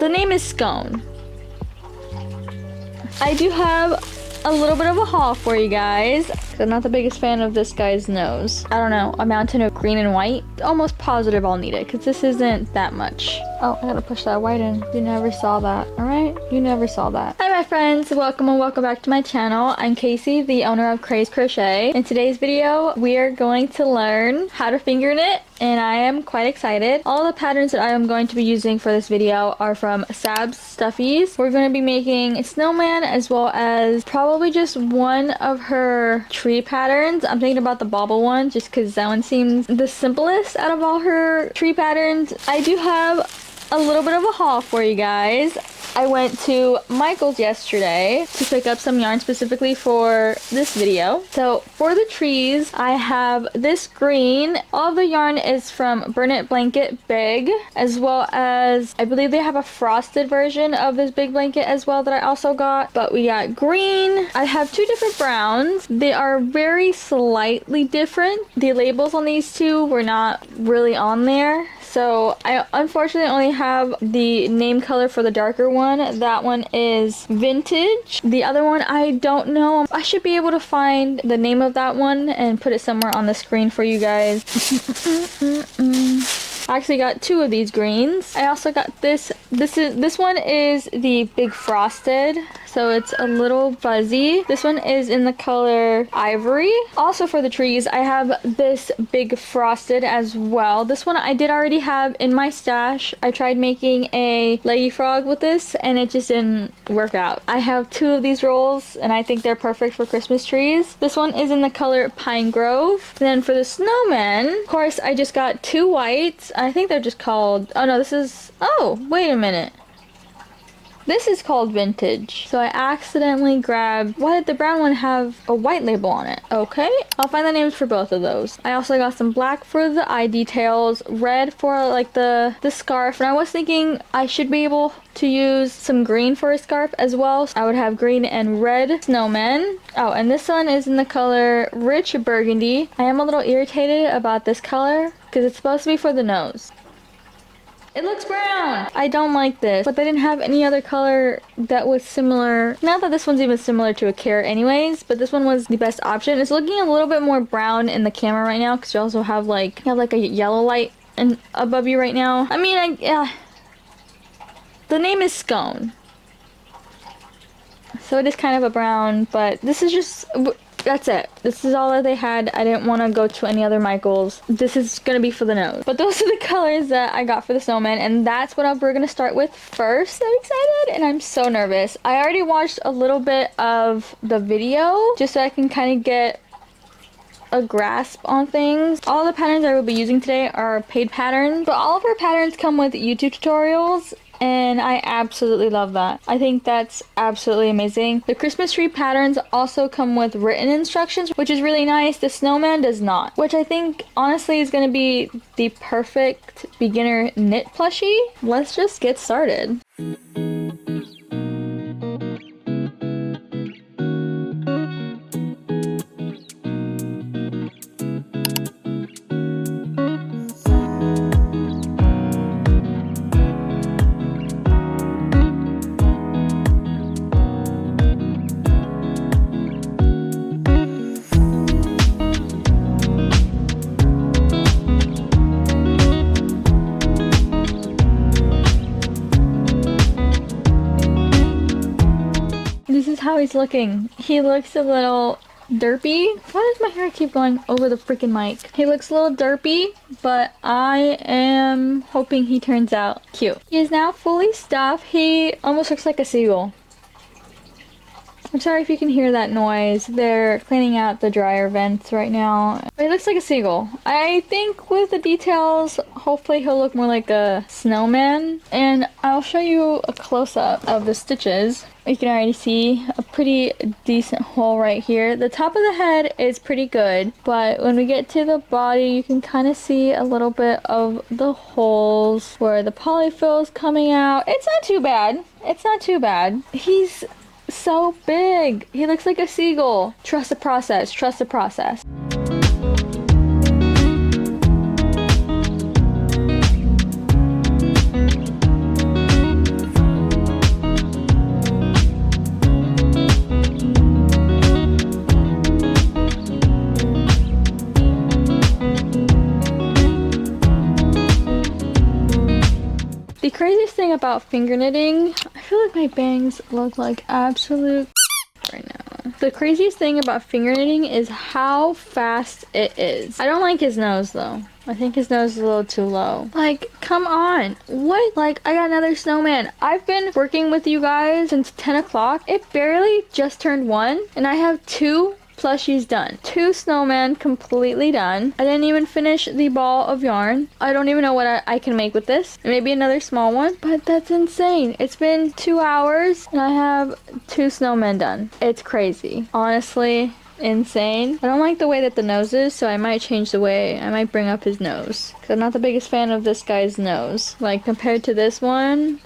The name is Scone. I do have a little bit of a haul for you guys. I'm not the biggest fan of this guy's nose. I don't know, a mountain of green and white. Almost positive I'll need it because this isn't that much. Oh, I gotta push that white in. You never saw that, all right? You never saw that. Hi, my friends. Welcome and welcome back to my channel. I'm Kacie, the owner of Kraze.Crochet. In today's video, we are going to learn how to finger knit, and I am quite excited. All the patterns that I am going to be using for this video are from Sab's Stuffies. We're going to be making a snowman as well as probably just one of her tree patterns. I'm thinking about the bauble one just because that one seems the simplest out of all her tree patterns. I do have a little bit of a haul for you guys. I went to Michael's yesterday to pick up some yarn specifically for this video. So for the trees, I have this green. All of the yarn is from Bernat Blanket Big, as well as I believe they have a frosted version of this big blanket as well that I also got. But we got green. I have two different browns. They are very slightly different. The labels on these two were not really on there. So I unfortunately only have the name color for the darker one. That one is Vintage. The other one, I don't know. I should be able to find the name of that one and put it somewhere on the screen for you guys. I actually got two of these greens. I also got this. This one is the Big Frosted. So it's a little fuzzy. This one is in the color Ivory. Also for the trees, I have this Big Frosted as well. This one I did already have in my stash. I tried making a leggy frog with this and it just didn't work out. I have two of these rolls and I think they're perfect for Christmas trees. This one is in the color Pine Grove. And then for the snowman, of course, I just got two whites. I think they're just called, oh no, this is, oh, wait a minute. This is called Vintage. So I accidentally grabbed, why did the brown one have a white label on it? Okay, I'll find the names for both of those. I also got some black for the eye details, red for like the scarf, and I was thinking I should be able to use some green for a scarf as well. So I would have green and red snowmen. Oh, and this one is in the color Rich Burgundy. I am a little irritated about this color because it's supposed to be for the nose. It looks brown! I don't like this, but they didn't have any other color that was similar. Not that this one's even similar to a carrot anyways, but this one was the best option. It's looking a little bit more brown in the camera right now because you also have like, a yellow light above you right now. I mean, the name is Scone. So it is kind of a brown, but this is just, that's it. This is all that they had. I didn't want to go to any other Michaels. This is going to be for the nose. But those are the colors that I got for the snowman, and that's what we're going to start with first. I'm excited, and I'm so nervous. I already watched a little bit of the video, just so I can kind of get a grasp on things. All the patterns I will be using today are paid patterns, but all of our patterns come with YouTube tutorials, and I absolutely love that. I think that's absolutely amazing. The Christmas tree patterns also come with written instructions, which is really nice. The snowman does not, which I think honestly is going to be the perfect beginner knit plushie. Let's just get started. This is how he's looking. He looks a little derpy. Why does my hair keep going over the freaking mic? He looks a little derpy, but I am hoping he turns out cute. He is now fully stuffed. He almost looks like a seagull. I'm sorry if you can hear that noise. They're cleaning out the dryer vents right now. But he looks like a seagull. I think with the details, hopefully he'll look more like a snowman. And I'll show you a close-up of the stitches. You can already see a pretty decent hole right here. The top of the head is pretty good, but when we get to the body, you can kind of see a little bit of the holes where the polyfill is coming out. It's not too bad. It's not too bad. He's so big. He looks like a seagull. Trust the process. Trust the process. thing about finger knitting, I feel like my bangs look like absolute right now. The craziest thing about finger knitting is how fast it is. I don't like his nose though. I think his nose is a little too low. Like, come on. What? Like, I got another snowman. I've been working with you guys since 10 o'clock. It barely just turned 1, and I have 2 plushies done. 2 snowmen completely done. I didn't even finish the ball of yarn. I don't even know what I can make with this. Maybe another small one, but that's insane. It's been 2 hours and I have 2 snowmen done. It's crazy. Honestly, insane. I don't like the way that the nose is, so I might change the way. I might bring up his nose, because I'm not the biggest fan of this guy's nose. Like, compared to this one,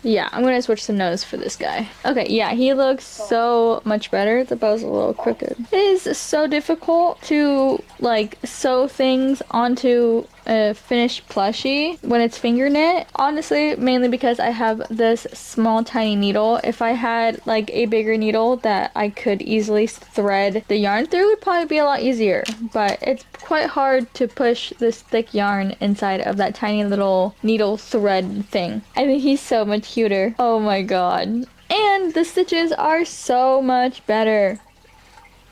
yeah, I'm gonna switch the nose for this guy. Okay, yeah, he looks so much better. The bow's a little crooked. It is so difficult to, like, sew things onto a finished plushie when it's finger knit. Honestly, mainly because I have this small tiny needle. If I had like a bigger needle that I could easily thread the yarn through, it would probably be a lot easier. But it's quite hard to push this thick yarn inside of that tiny little needle thread thing. I think he's so much cuter. Oh my god. And the stitches are so much better.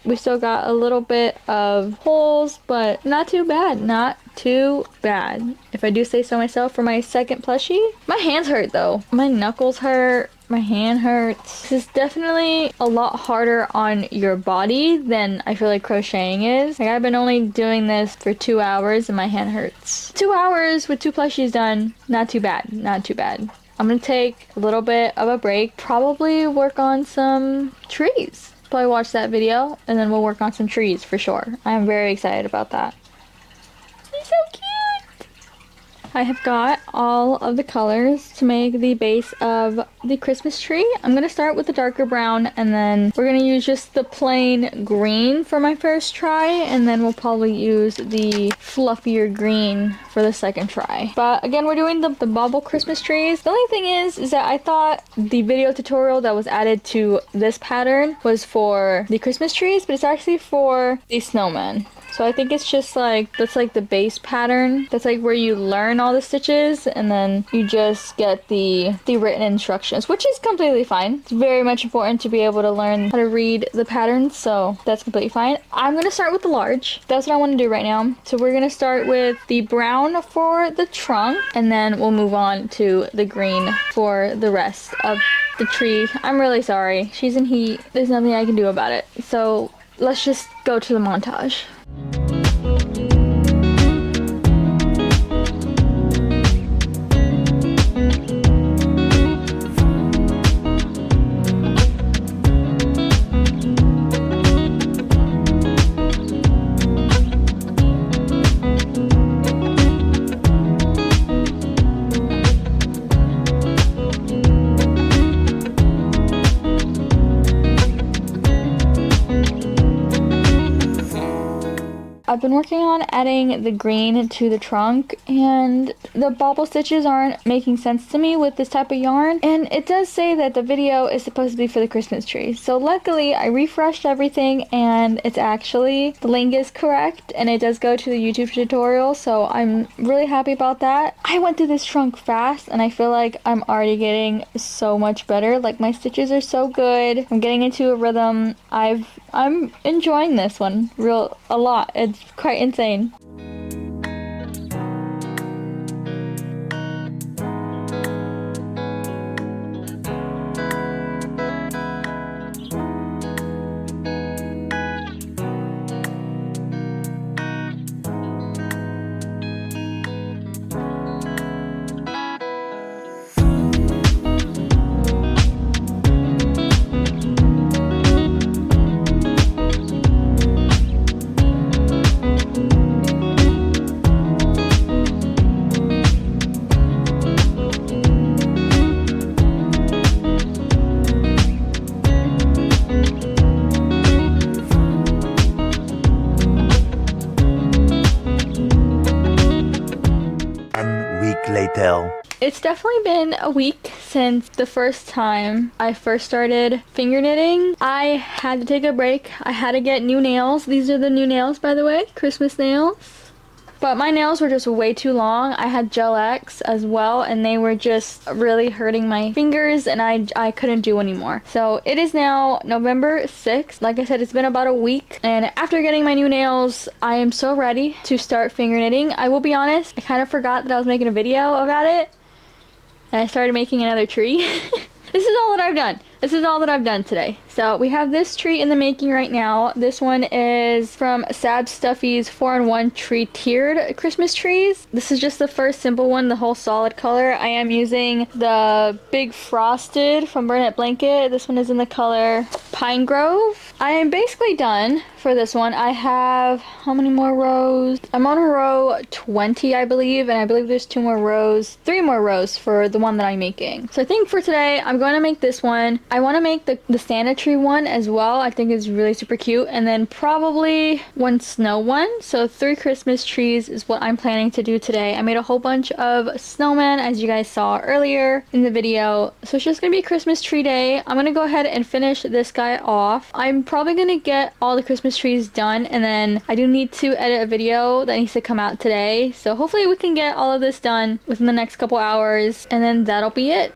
We still got a little bit of holes, but not too bad. Not too bad, if I do say so myself, for my second plushie. My hands hurt though. My knuckles hurt. My hand hurts. This is definitely a lot harder on your body than I feel like crocheting is. Like, I've been only doing this for 2 hours and my hand hurts. 2 hours with 2 plushies done. Not too bad. Not too bad. I'm gonna take a little bit of a break. Probably work on some trees. Probably watch that video and then we'll work on some trees for sure. I am very excited about that. He's so cute! I have got all of the colors to make the base of the Christmas tree. I'm going to start with the darker brown, and then we're going to use just the plain green for my first try, and then we'll probably use the fluffier green for the second try. But again, we're doing the bauble Christmas trees. The only thing is that I thought the video tutorial that was added to this pattern was for the Christmas trees, but it's actually for the snowman. So I think it's just like, that's like the base pattern. That's like where you learn all the stitches and then you just get the written instructions, which is completely fine. It's very much important to be able to learn how to read the patterns, so that's completely fine. I'm gonna start with the large. That's what I want to do right now. So we're gonna start with the brown for the trunk, and then we'll move on to the green for the rest of the tree. I'm really sorry. She's in heat. There's nothing I can do about it. So let's just go to the montage. I've been working on adding the green to the trunk, and the bobble stitches aren't making sense to me with this type of yarn, and it does say that the video is supposed to be for the Christmas tree. So luckily I refreshed everything and it's actually, the link is correct and it does go to the YouTube tutorial, so I'm really happy about that. I went through this trunk fast and I feel like I'm already getting so much better. Like, my stitches are so good. I'm getting into a rhythm. I'm enjoying this one a lot. It's quite insane. Later. It's definitely been a week since the first time I first started finger knitting. I had to take a break. I had to get new nails. These are the new nails, by the way. Christmas nails. But my nails were just way too long. I had Gel X as well, and they were just really hurting my fingers, and I couldn't do anymore. So it is now November 6th. Like I said, it's been about a week, and after getting my new nails, I am so ready to start finger knitting. I will be honest, I kind of forgot that I was making a video about it, and I started making another tree. This is all that I've done. This is all that I've done today. So we have this tree in the making right now. This one is from Sad Stuffy's 4-in-1 tree tiered Christmas trees. This is just the first simple one, the whole solid color. I am using the Big Frosted from Bernat Blanket. This one is in the color Pine Grove. I am basically done for this one. I have, how many more rows? I'm on row 20, I believe, and I believe there's 3 more rows for the one that I'm making. So I think for today, I'm going to make this one. I want to make the Santa tree one as well. I think it's really super cute. And then probably 1 snow one. So 3 Christmas trees is what I'm planning to do today. I made a whole bunch of snowmen, as you guys saw earlier in the video. So it's just going to be a Christmas tree day. I'm going to go ahead and finish this guy off. I'm probably going to get all the Christmas trees done, and then I do need to edit a video that needs to come out today. So hopefully we can get all of this done within the next couple hours, and then that'll be it.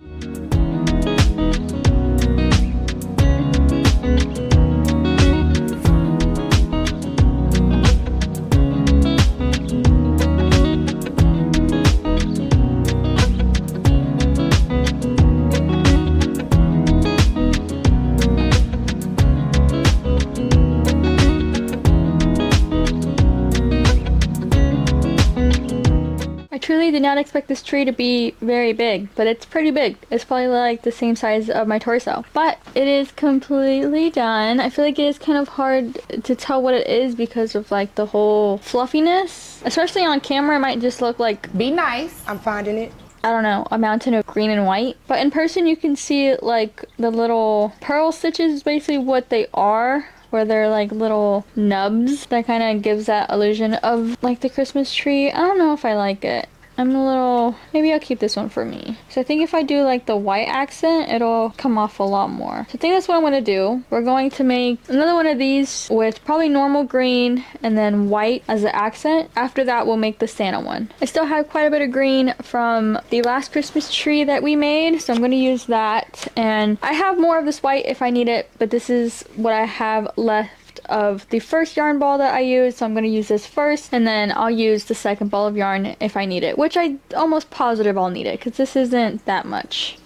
I truly did not expect this tree to be very big, but it's pretty big. It's probably like the same size of my torso. But it is completely done. I feel like it is kind of hard to tell what it is because of like the whole fluffiness. Especially on camera, it might just look like... Be nice. I'm finding it. I don't know, a mountain of green and white. But in person, you can see like the little pearl stitches is basically what they are, where they're like little nubs that kind of gives that illusion of like the Christmas tree. I don't know if I like it. Maybe I'll keep this one for me. So I think if I do like the white accent, it'll come off a lot more. So I think that's what I'm going to do. We're going to make another one of these with probably normal green and then white as the accent. After that, we'll make the Santa one. I still have quite a bit of green from the last Christmas tree that we made, so I'm going to use that. And I have more of this white if I need it, but this is what I have left of the first yarn ball that I used, so I'm going to use this first, and then I'll use the second ball of yarn if I need it, which I almost positive I'll need it because this isn't that much.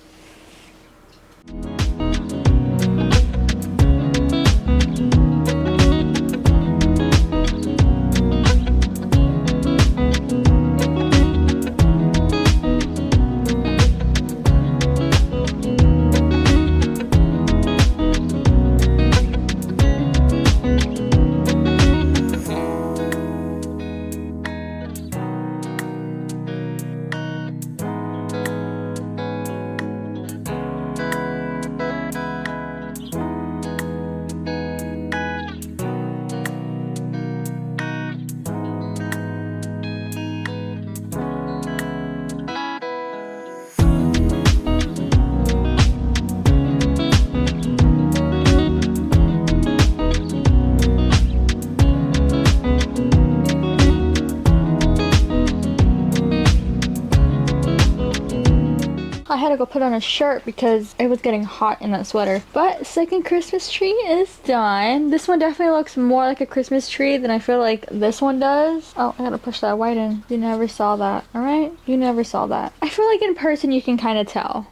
I had to go put on a shirt because it was getting hot in that sweater. But second Christmas tree is done. This one definitely looks more like a Christmas tree than I feel like this one does. Oh, I gotta push that white in. You never saw that, alright? You never saw that. I feel like in person you can kind of tell.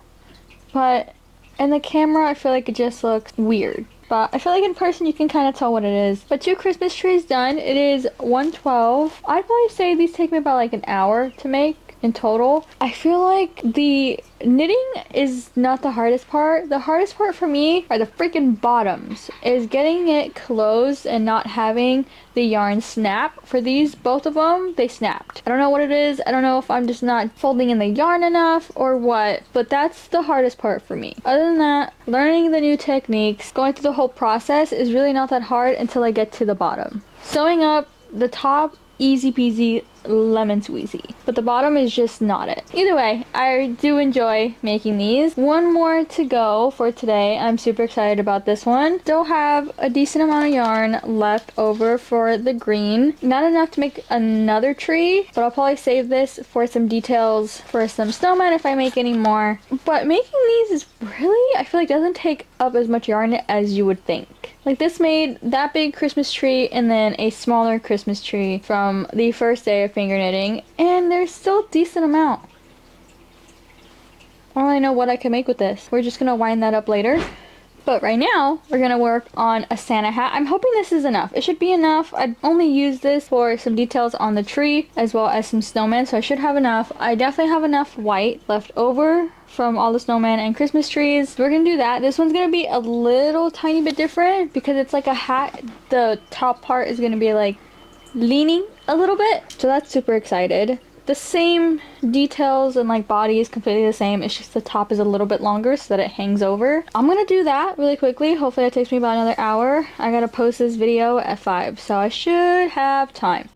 But in the camera, I feel like it just looks weird. But I feel like in person you can kind of tell what it is. But 2 Christmas trees done. It is 1:12. I'd probably say these take me about like an hour to make in total. I feel like the knitting is not the hardest part. The hardest part for me are the freaking bottoms. Is getting it closed and not having the yarn snap. For these, both of them, they snapped. I don't know what it is. I don't know if I'm just not folding in the yarn enough or what, but that's the hardest part for me. Other than that, learning the new techniques, going through the whole process is really not that hard until I get to the bottom. Sewing up the top, easy peasy, lemon squeezy. But the bottom is just not it. Either way, I do enjoy making these. One more to go for today. I'm super excited about this one. Still have a decent amount of yarn left over for the green. Not enough to make another tree, but I'll probably save this for some details for some snowmen if I make any more. But making these is really, I feel like, doesn't take up as much yarn as you would think. Like, this made that big Christmas tree and then a smaller Christmas tree from the first day of finger knitting, and there's still a decent amount. I don't really know what I can make with this. We're just gonna wind that up later. But right now, we're gonna work on a Santa hat. I'm hoping this is enough. It should be enough. I'd only use this for some details on the tree as well as some snowmen, so I should have enough. I definitely have enough white left over from all the snowmen and Christmas trees. We're gonna do that. This one's gonna be a little tiny bit different because it's like a hat. The top part is gonna be like leaning a little bit, so that's super excited. The same details and like body is completely the same. It's just the top is a little bit longer so that it hangs over. I'm gonna do that really quickly. Hopefully it takes me about another hour. I gotta post this video at 5, so I should have time.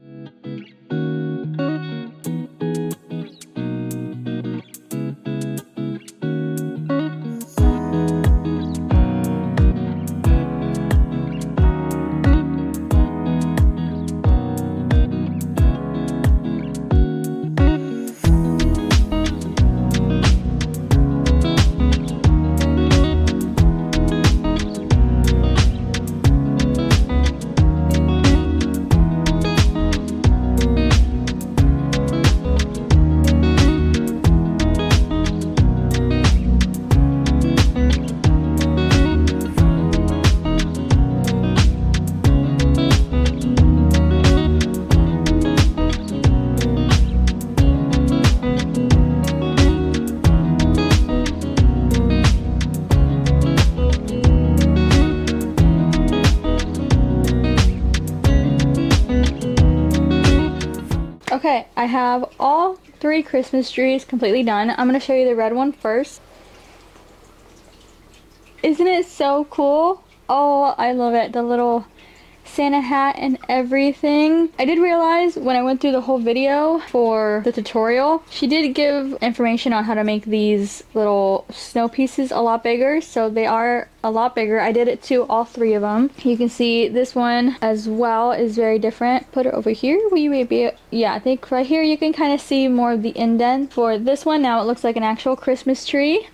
Okay, I have all 3 Christmas trees completely done. I'm going to show you the red one first. Isn't it so cool? Oh, I love it. The little Santa hat and everything. I did realize when I went through the whole video for the tutorial, she did give information on how to make these little snow pieces a lot bigger, so they are a lot bigger. I did it to all 3 of them. You can see this one as well is very different. Put it over here where you may be, yeah, I think right here you can kind of see more of the indent. For this one now it looks like an actual Christmas tree.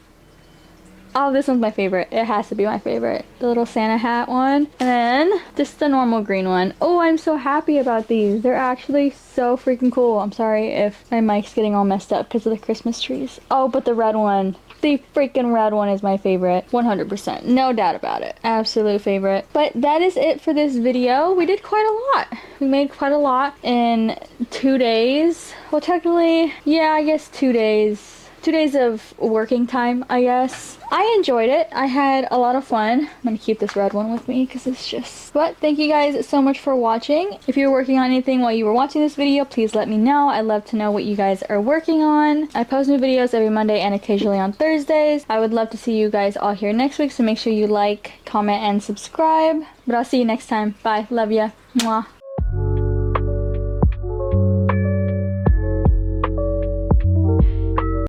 Oh, this one's my favorite. It has to be my favorite. The little Santa hat one. And then just the normal green one. Oh, I'm so happy about these. They're actually so freaking cool. I'm sorry if my mic's getting all messed up because of the Christmas trees. Oh, but the red one. The freaking red one is my favorite. 100%. No doubt about it. Absolute favorite. But that is it for this video. We did quite a lot. We made quite a lot in 2 days. Well, technically, yeah, I guess 2 days. 2 days of working time, I guess. I enjoyed it. I had a lot of fun. I'm gonna keep this red one with me because it's just... But thank you guys so much for watching. If you're working on anything while you were watching this video, please let me know. I'd love to know what you guys are working on. I post new videos every Monday and occasionally on Thursdays. I would love to see you guys all here next week, so make sure you like, comment, and subscribe. But I'll see you next time. Bye. Love ya. Mwah.